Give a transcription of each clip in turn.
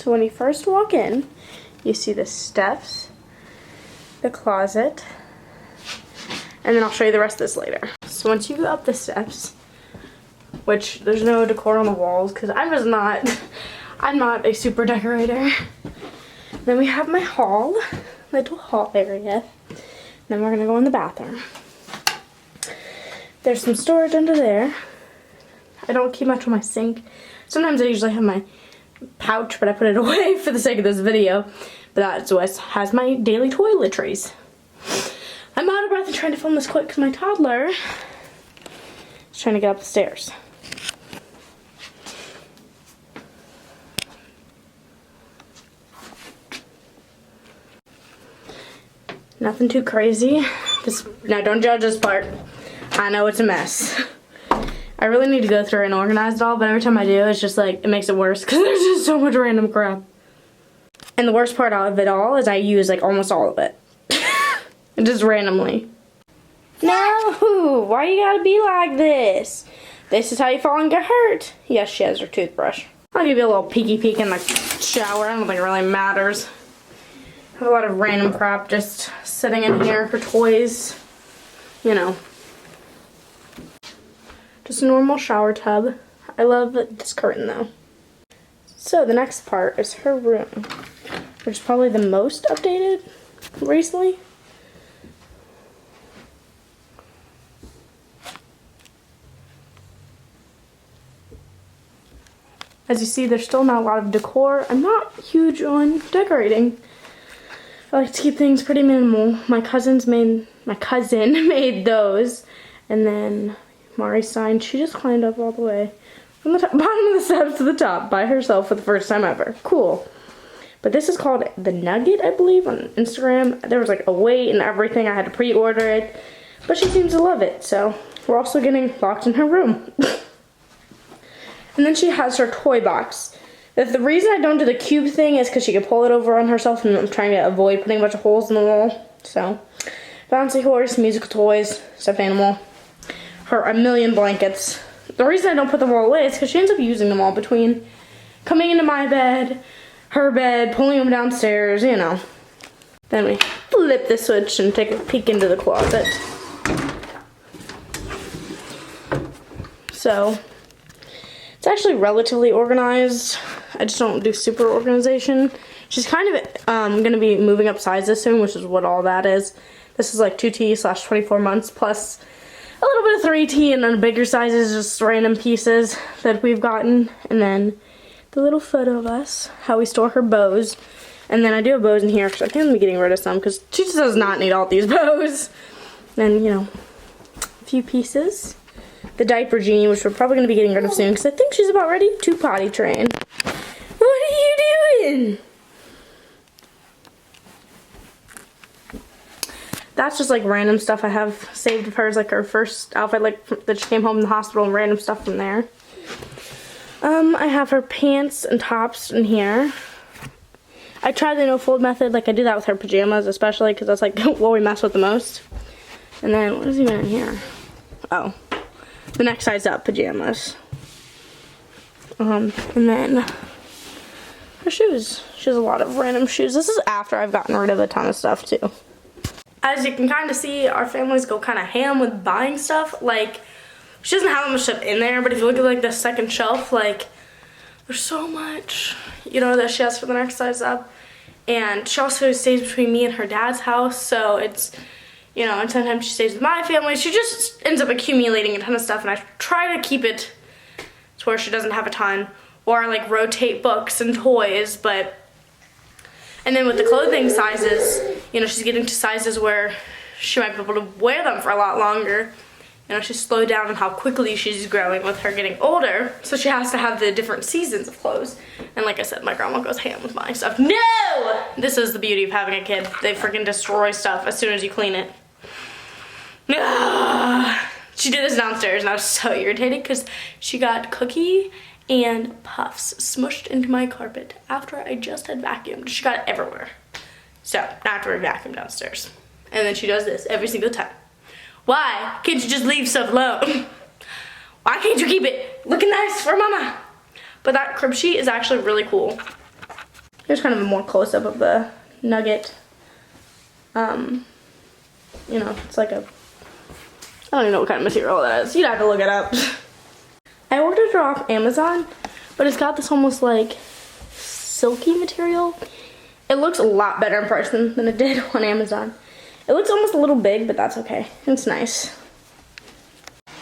So when you first walk in, you see the steps, the closet, and then I'll show you the rest of this later. So once you go up the steps, which there's no decor on the walls because I'm not a super decorator. Then we have my hall, little hall area. Then we're gonna go in the bathroom. There's some storage under there. I don't keep much on my sink. Sometimes I usually have my pouch, but I put it away for the sake of this video. But that's what has my daily toiletries. I'm out of breath and trying to film this quick because my toddler is trying to get up the stairs. Nothing too crazy. Now don't judge this part. I know it's a mess. I really need to go through and organize it all, but every time I do, it's just like, it makes it worse because there's just so much random crap. And the worst part of it all is I use like almost all of it. Just randomly. No! Why you gotta be like this? This is how you fall and get hurt. Yes, she has her toothbrush. I'll give you a little peeky peek in the shower. I don't think it really matters. I have a lot of random crap just sitting in here for toys. You know. Just a normal shower tub. I love this curtain though. So the next part is her room, which is probably the most updated recently. As you see, there's still not a lot of decor. I'm not huge on decorating. I like to keep things pretty minimal. My cousin made those, and then Mari Stein, she just climbed up all the way from the bottom of the steps to the top by herself for the first time ever. Cool. But this is called the Nugget, I believe, on Instagram. There was like a weight and everything. I had to pre-order it, but she seems to love it. So we're also getting locked in her room. And then she has her toy box. The reason I don't do the cube thing is because she could pull it over on herself, and I'm trying to avoid putting a bunch of holes in the wall. So, bouncy horse, musical toys, stuffed animal, her a million blankets. The reason I don't put them all away is because she ends up using them all between coming into my bed, her bed, pulling them downstairs, you know. Then we flip the switch and take a peek into the closet. So, it's actually relatively organized. I just don't do super organization. She's kind of going to be moving up sizes soon, which is what all that is. This is like 2T/24 months plus a little bit of 3T, and then bigger sizes, just random pieces that we've gotten. And then the little photo of us, how we store her bows. And then I do have bows in here because I think I'm going to be getting rid of some because she just does not need all these bows. Then, you know, a few pieces. The diaper genie, which we're probably going to be getting rid of soon because I think she's about ready to potty train. What are you doing? That's just like random stuff I have saved of hers, like her first outfit, like that she came home from the hospital, and random stuff from there. I have her pants and tops in here. I tried the no fold method, like I do that with her pajamas especially because that's like what we mess with the most. And then what is even in here? Oh. The next size up pajamas. And then her shoes. She has a lot of random shoes. This is after I've gotten rid of a ton of stuff too. As you can kind of see, our families go kind of ham with buying stuff. Like, she doesn't have that much stuff in there, but if you look at like the second shelf, like, there's so much, you know, that she has for the next size up. And she also stays between me and her dad's house, so it's, you know, and sometimes she stays with my family. She just ends up accumulating a ton of stuff, and I try to keep it to where she doesn't have a ton, or like rotate books and toys. But and then with the clothing sizes, you know, she's getting to sizes where she might be able to wear them for a lot longer. You know, she's slowed down on how quickly she's growing with her getting older, so she has to have the different seasons of clothes. And like I said, my grandma goes ham with buying stuff. No! This is the beauty of having a kid. They freaking destroy stuff as soon as you clean it. She did this downstairs and I was so irritated because she got cookie and puffs smushed into my carpet after I just had vacuumed. She got it everywhere. So now I have to vacuum downstairs. And then she does this every single time. Why can't you just leave stuff alone? Why can't you keep it looking nice for mama? But that crib sheet is actually really cool. Here's kind of a more close-up of the nugget. You know, it's like a, I don't even know what kind of material that is. You'd have to look it up. I ordered it off Amazon, but it's got this almost like silky material. It looks a lot better in person than it did on Amazon. It looks almost a little big, but that's okay. It's nice.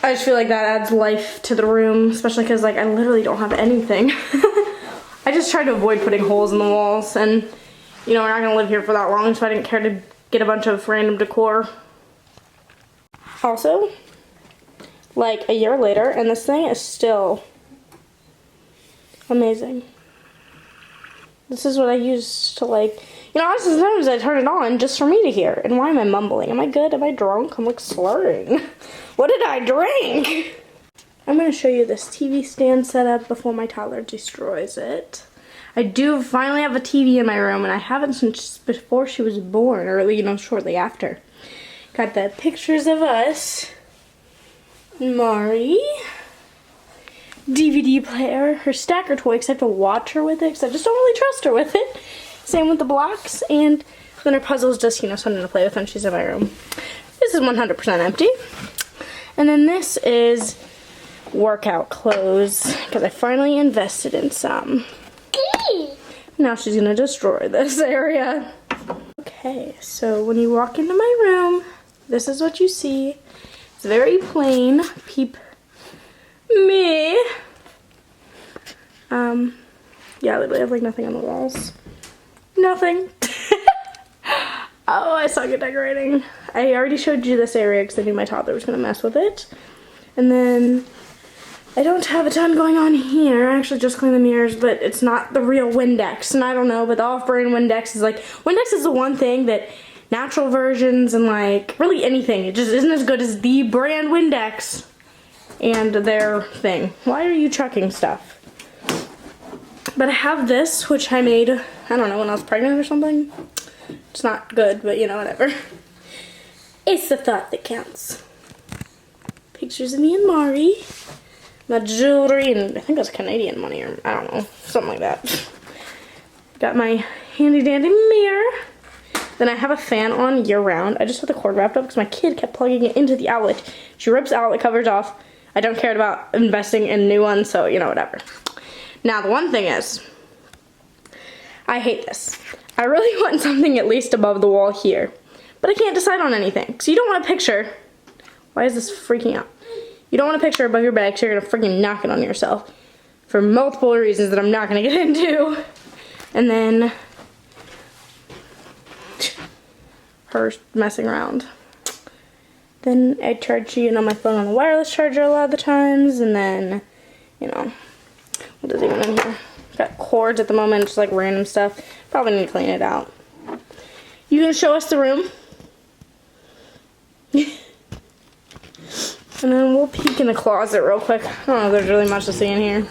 I just feel like that adds life to the room, especially because like I literally don't have anything. I just try to avoid putting holes in the walls, and you know, we're not gonna live here for that long, so I didn't care to get a bunch of random decor. Also, like a year later, and this thing is still amazing. This is what I use to like, you know, honestly, sometimes I turn it on just for me to hear. And why am I mumbling? Am I good? Am I drunk? I'm like slurring. What did I drink? I'm going to show you this TV stand setup before my toddler destroys it. I do finally have a TV in my room, and I haven't since before she was born, or you know, shortly after. Got the pictures of us. Mari. DVD player, her stacker toy, because I have to watch her with it, because I just don't really trust her with it. Same with the blocks, and then her puzzles, just, you know, something to play with when she's in my room. This is 100% empty. And then this is workout clothes, because I finally invested in some. Now she's going to destroy this area. Okay, so when you walk into my room, this is what you see. It's very plain. Peep me. Yeah, I literally have like nothing on the walls. Nothing. Oh, I suck at decorating. I already showed you this area because I knew my toddler was going to mess with it. And then I don't have a ton going on here. I actually just cleaned the mirrors, but it's not the real Windex. And I don't know, but the off-brand Windex is like, Windex is the one thing that natural versions and like really anything, it just isn't as good as the brand Windex and their thing. Why are you chucking stuff? But I have this, which I made, I don't know, when I was pregnant or something. It's not good, but you know, whatever. It's the thought that counts. Pictures of me and Mari. My jewelry, and I think that's Canadian money, or I don't know, something like that. Got my handy dandy mirror. Then I have a fan on year round. I just have the cord wrapped up because my kid kept plugging it into the outlet. She rips outlet covers off. I don't care about investing in new ones, so you know, whatever. Now the one thing is, I hate this. I really want something at least above the wall here, but I can't decide on anything. So you don't want a picture. Why is this freaking out? You don't want a picture above your bed because you're gonna freaking knock it on yourself for multiple reasons that I'm not gonna get into. And then her messing around. Then I charge, you know, my phone on the wireless charger a lot of the times, and then, you know, what is even in here? Got cords at the moment, just like random stuff. Probably need to clean it out. You gonna show us the room? And then we'll peek in the closet real quick. I don't know if there's really much to see in here.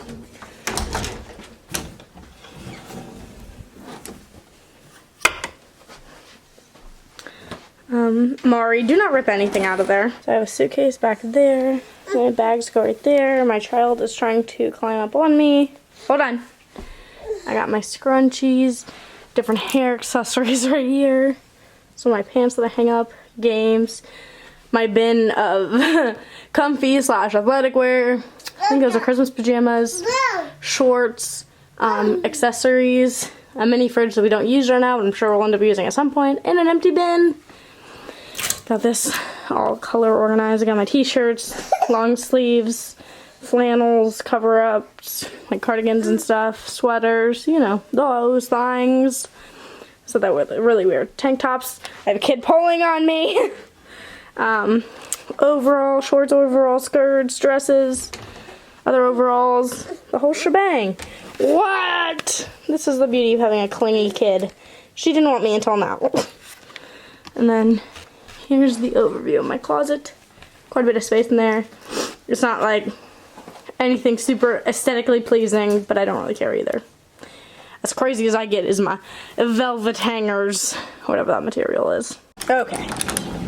Mari, do not rip anything out of there. So I have a suitcase back there. My bags go right there. My child is trying to climb up on me. Hold on. I got my scrunchies, different hair accessories right here. So my pants that I hang up, games, my bin of comfy / athletic wear. I think those are Christmas pajamas, shorts, accessories, a mini fridge that we don't use right now, but I'm sure we'll end up using at some point, and an empty bin. Got this all color organized. I got my t-shirts, long sleeves, flannels, cover-ups, like cardigans and stuff, sweaters, you know, those things. So that were really weird. Tank tops. I have a kid pulling on me. Overall, shorts, overall, skirts, dresses, other overalls, the whole shebang. What? This is the beauty of having a clingy kid. She didn't want me until now. And then here's the overview of my closet. Quite a bit of space in there. It's not like anything super aesthetically pleasing, but I don't really care either. As crazy as I get is my velvet hangers, whatever that material is. Okay.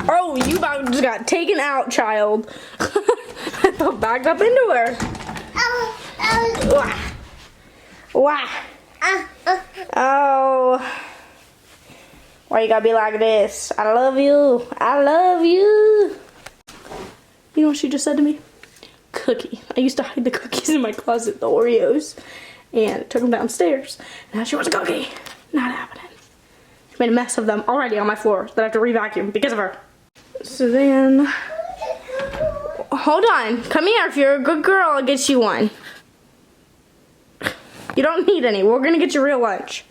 Oh, you about just got taken out, child. I felt backed up into her. Wah. Wah. Oh, Why you gotta be like this? I love you. I love you. You know what she just said to me? Cookie. I used to hide the cookies in my closet, the Oreos, and took them downstairs. Now she wants a cookie. Not happening. She made a mess of them already on my floor that I have to re-vacuum because of her. So then, hold on. Come here. If you're a good girl, I'll get you one. You don't need any. We're gonna get you real lunch.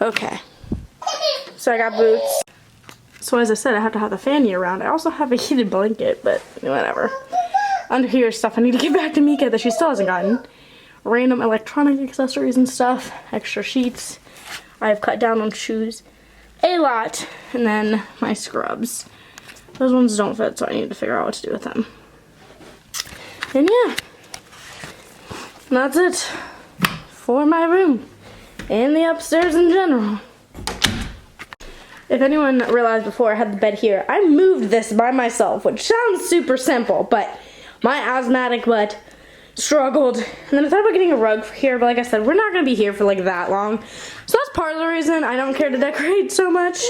Okay. So I got boots. So as I said, I have to have the fan year round. I also have a heated blanket, but whatever. Under here is stuff I need to get back to Mika that she still hasn't gotten. Random electronic accessories and stuff. Extra sheets. I have cut down on shoes a lot. And then my scrubs. Those ones don't fit, so I need to figure out what to do with them. And yeah. That's it for my room. And the upstairs in general. If anyone realized before I had the bed here, I moved this by myself, which sounds super simple, but my asthmatic butt struggled. And then I thought about getting a rug for here, but like I said, we're not going to be here for like that long. So that's part of the reason I don't care to decorate so much.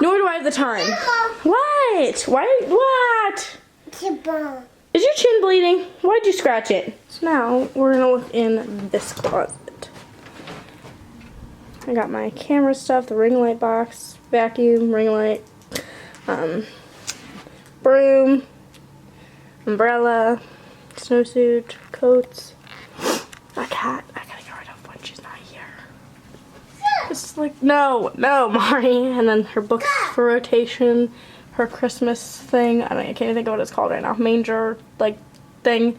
Nor do I have the time. What? What? Is your chin bleeding? Why'd you scratch it? So now we're going to look in this closet. I got my camera stuff, the ring light box, vacuum, ring light, broom, umbrella, snowsuit, coats, a cat. I gotta get rid of when she's not here. It's like, no, Mari. And then her books for rotation, her Christmas thing. I can't even think of what it's called right now. Manger, like, thing.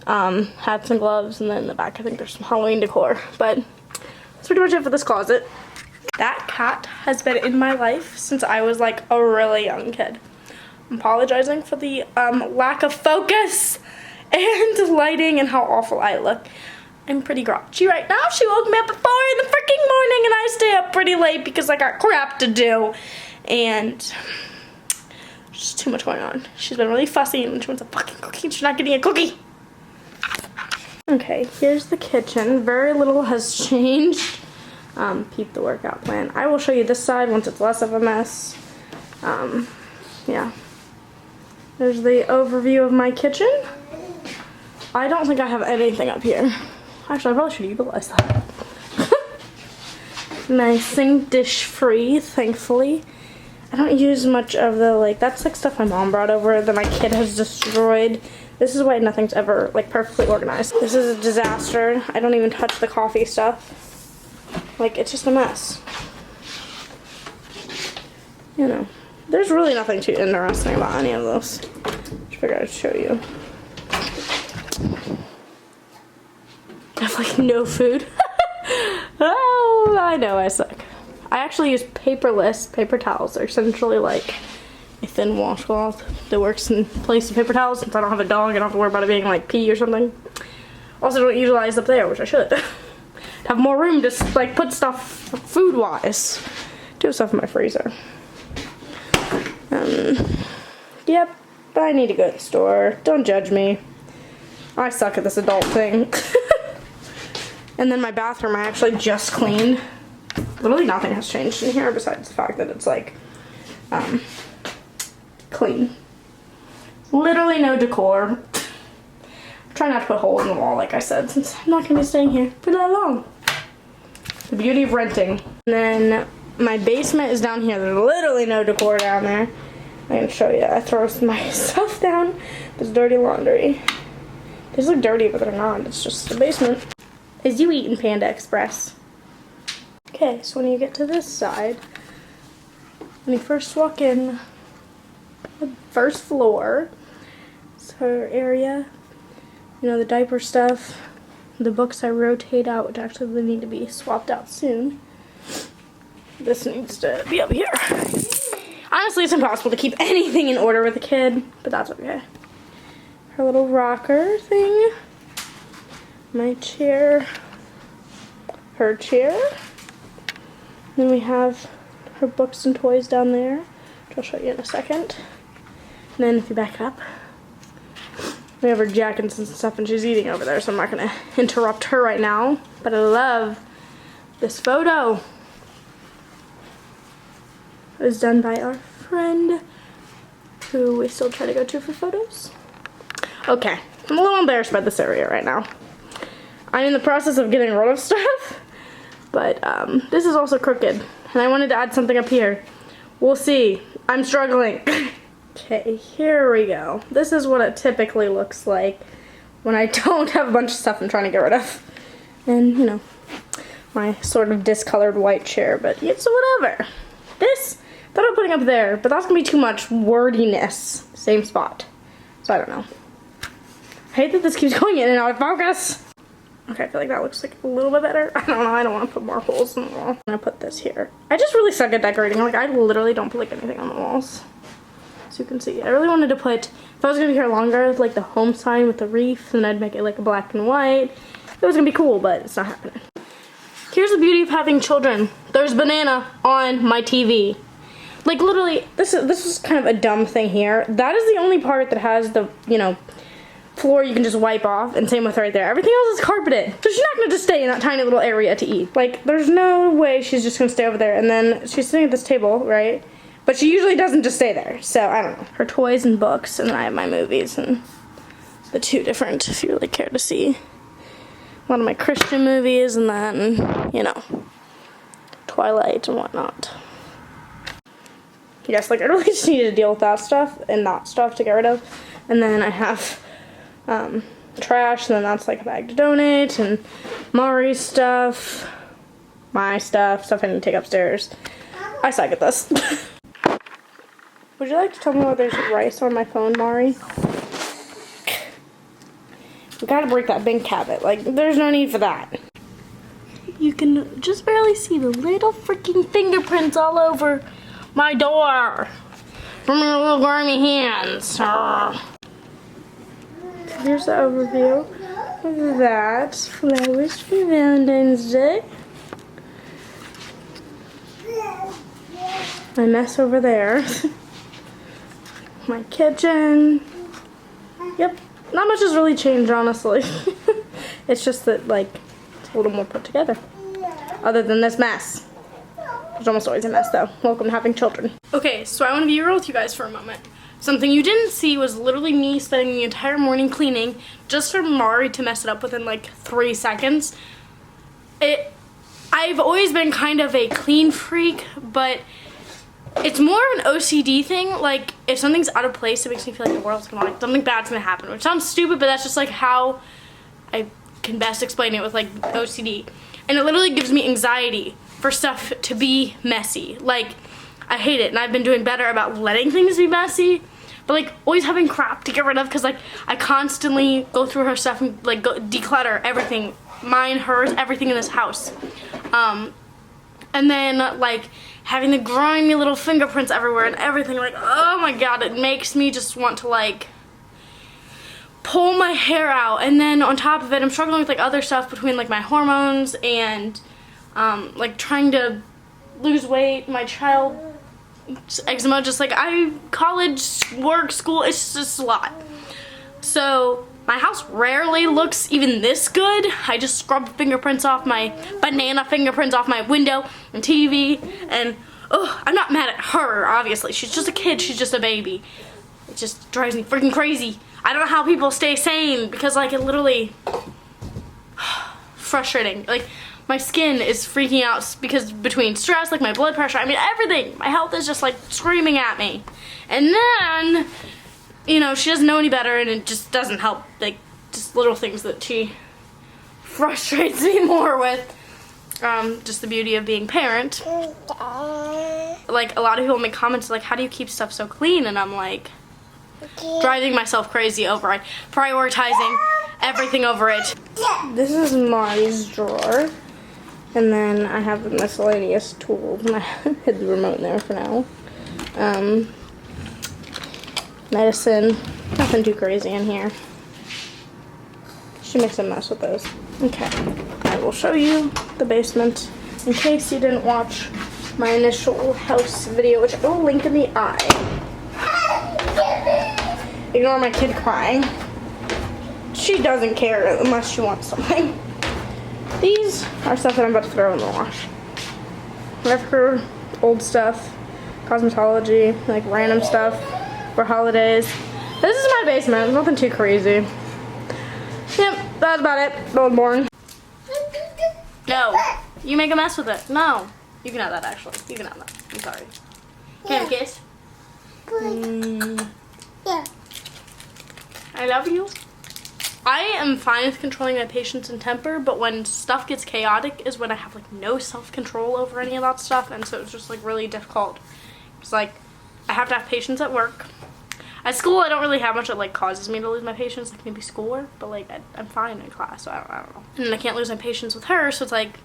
Hats and gloves, and then in the back I think there's some Halloween decor. But that's pretty much it for this closet. That cat has been in my life since I was like a really young kid. I'm apologizing for the lack of focus and lighting and how awful I look. I'm pretty grouchy right now. She woke me up at 4 in the freaking morning and I stay up pretty late because I got crap to do. And there's just too much going on. She's been really fussy and she wants a fucking cookie. She's not getting a cookie. Okay, here's the kitchen. Very little has changed. Peep the workout plan. I will show you this side once it's less of a mess. Yeah. There's the overview of my kitchen. I don't think I have anything up here. Actually, I probably should utilize that. Nice thing, dish free, thankfully. I don't use much of the, like, that's like stuff my mom brought over that my kid has destroyed. This is why nothing's ever, like, perfectly organized. This is a disaster. I don't even touch the coffee stuff. Like, it's just a mess. You know, there's really nothing too interesting about any of this. Just figured I'd show you. I have, like, no food. Oh, I know I suck. I actually use paperless paper towels. They're essentially like a thin washcloth that works in place of paper towels since I don't have a dog. I don't have to worry about it being like pee or something. Also don't utilize up there, which I should. Have more room to like put stuff food wise. Do have stuff in my freezer. Yep, but I need to go to the store. Don't judge me. I suck at this adult thing. And then my bathroom I actually just cleaned. Literally nothing has changed in here besides the fact that it's like clean. Literally no decor. Try not to put holes in the wall like I said since I'm not going to be staying here for that long. The beauty of renting. And then my basement is down here. There's literally no decor down there. I'm going to show you. I throw my stuff down. There's dirty laundry. They just look dirty but they're not. It's just the basement. Is you eating Panda Express? Okay, so when you get to this side, when you first walk in, the first floor, it's her area, you know, the diaper stuff, the books I rotate out, which actually they need to be swapped out soon. This needs to be up here. Honestly, it's impossible to keep anything in order with a kid, but that's okay. Her little rocker thing, my chair, her chair. Then we have her books and toys down there, which I'll show you in a second. And then if you back up, we have her jackets and stuff, and she's eating over there, so I'm not going to interrupt her right now. But I love this photo. It was done by our friend who we still try to go to for photos. Okay, I'm a little embarrassed by this area right now. I'm in the process of getting rid of stuff, but this is also crooked, and I wanted to add something up here. We'll see. I'm struggling. Okay, here we go. This is what it typically looks like when I don't have a bunch of stuff I'm trying to get rid of. And, you know, my sort of discolored white chair, but it's whatever. This, I thought of putting up there, but that's gonna be too much wordiness. Same spot. So I don't know. I hate that this keeps going in and out of focus. Okay, I feel like that looks like a little bit better. I don't know, I don't want to put more holes in the wall. I'm gonna put this here. I just really suck at decorating. Like, I literally don't put like anything on the walls. So you can see, I really wanted to put, if I was gonna be here longer, like the home sign with the wreath, and I'd make it like black and white. It was gonna be cool, but it's not happening. Here's the beauty of having children. There's banana on my TV. Like literally, this is kind of a dumb thing here. That is the only part that has the, you know, floor you can just wipe off, and same with right there. Everything else is carpeted. So she's not gonna just stay in that tiny little area to eat. Like, there's no way she's just gonna stay over there. And then she's sitting at this table, right? But she usually doesn't just stay there, so I don't know. Her toys and books, and then I have my movies and the two different, if you really care to see. A lot of my Christian movies, and then, you know, Twilight and whatnot. Yes, like I really just need to deal with that stuff and that stuff to get rid of. And then I have trash, and then that's like a bag to donate, and Mari's stuff, my stuff I need to take upstairs. I suck at this. Would you like to tell me why there's rice on my phone, Mari? We gotta break that bank habit. Like, there's no need for that. You can just barely see the little freaking fingerprints all over my door from your little grimy hands. Here's the overview of that. Flowers for Valentine's Day. My mess over there. My kitchen. Yep, not much has really changed, honestly. It's just that, like, it's a little more put together. Other than this mess. There's almost always a mess, though. Welcome to having children. Okay, so I want to be real with you guys for a moment. Something you didn't see was literally me spending the entire morning cleaning just for Mari to mess it up within, like, 3 seconds. I've always been kind of a clean freak, but it's more of an OCD thing. Like, if something's out of place, it makes me feel like the world's gonna, like, something bad's gonna happen, which sounds stupid, but that's just like how I can best explain it with like OCD. And it literally gives me anxiety for stuff to be messy. Like, I hate it, and I've been doing better about letting things be messy, but like always having crap to get rid of, because like I constantly go through her stuff and like go declutter everything, mine, hers, everything in this house. And then like having the grimy little fingerprints everywhere and everything, like, oh my god, it makes me just want to like pull my hair out. And then on top of it, I'm struggling with like other stuff between like my hormones and like trying to lose weight, my child eczema, just like college, work, school, it's just a lot. So my house rarely looks even this good. I just scrubbed fingerprints off my banana fingerprints off my window and TV, and I'm not mad at her, obviously. She's just a kid, she's just a baby. It just drives me freaking crazy. I don't know how people stay sane, because like it literally frustrating. Like my skin is freaking out because between stress, like my blood pressure, I mean everything. My health is just like screaming at me. And then, you know, she doesn't know any better, and it just doesn't help. Like, just little things that she frustrates me more with. Just the beauty of being a parent. Like, a lot of people make comments like, how do you keep stuff so clean? And I'm like, driving myself crazy over it. Prioritizing everything over it. This is Mari's drawer. And then I have the miscellaneous tools, and I hid the remote in there for now. Medicine, nothing too crazy in here. She makes a mess with those. Okay, I will show you the basement in case you didn't watch my initial house video, which I will link in the eye. Ignore my kid crying. She doesn't care unless she wants something. These are stuff that I'm about to throw in the wash. I have her old stuff, cosmetology, like random stuff for holidays. This is my basement, nothing too crazy. Yep, that's about it. Old boring. No, you make a mess with it. No, you can have that actually. You can have that. I'm sorry. Can I have a kiss? Yeah. I love you. I am fine with controlling my patience and temper, but when stuff gets chaotic is when I have like no self-control over any of that stuff, and so it's just like really difficult. It's like I have to have patience at work. At school, I don't really have much that like causes me to lose my patience, like maybe schoolwork, but like I'm fine in class, so I don't know. And I can't lose my patience with her, so it's like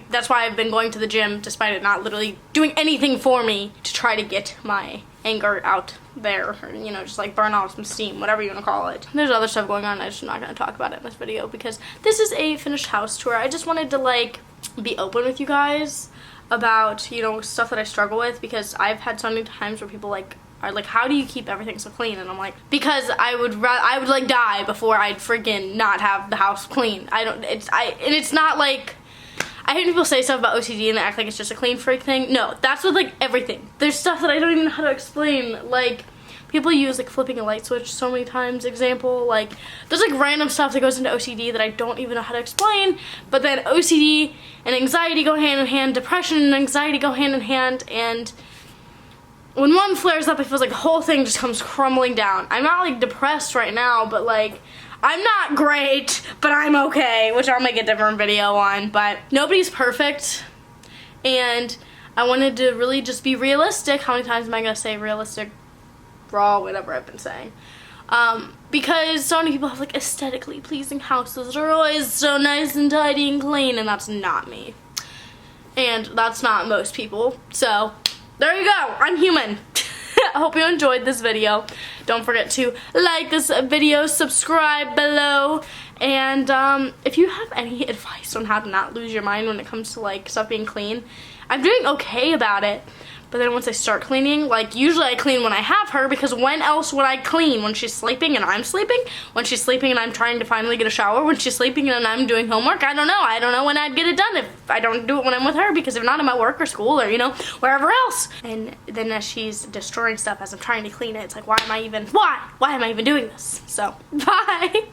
that's why I've been going to the gym despite it not literally doing anything for me to try to get my anger out there, or, you know, just like burn off some steam, whatever you want to call it. There's other stuff going on, I'm just not going to talk about it in this video because this is a finished house tour. I just wanted to like be open with you guys about, you know, stuff that I struggle with, because I've had so many times where people like are like, how do you keep everything so clean? And I'm like, because I would like die before I'd friggin' not have the house clean. And it's not like, I hear people say stuff about OCD and they act like it's just a clean freak thing. No, that's with like everything. There's stuff that I don't even know how to explain. Like, people use like flipping a light switch so many times, example. Like, there's like random stuff that goes into OCD that I don't even know how to explain. But then OCD and anxiety go hand in hand. Depression and anxiety go hand in hand. And when one flares up, it feels like the whole thing just comes crumbling down. I'm not like depressed right now, but like, I'm not great, but I'm okay, which I'll make a different video on, but nobody's perfect, and I wanted to really just be realistic. How many times am I going to say realistic, raw, whatever I've been saying? Because so many people have like aesthetically pleasing houses that are always so nice and tidy and clean, and that's not me. And that's not most people, so there you go, I'm human. I hope you enjoyed this video. Don't forget to like this video, subscribe below, and if you have any advice on how to not lose your mind when it comes to like stuff being clean, I'm doing okay about it. But then once I start cleaning, like usually I clean when I have her, because when else would I clean? When she's sleeping and I'm sleeping? When she's sleeping and I'm trying to finally get a shower? When she's sleeping and I'm doing homework? I don't know. I don't know when I'd get it done if I don't do it when I'm with her, because if not, I'm at work or school or, you know, wherever else. And then as she's destroying stuff as I'm trying to clean it, it's like, why am I even doing this? So, bye!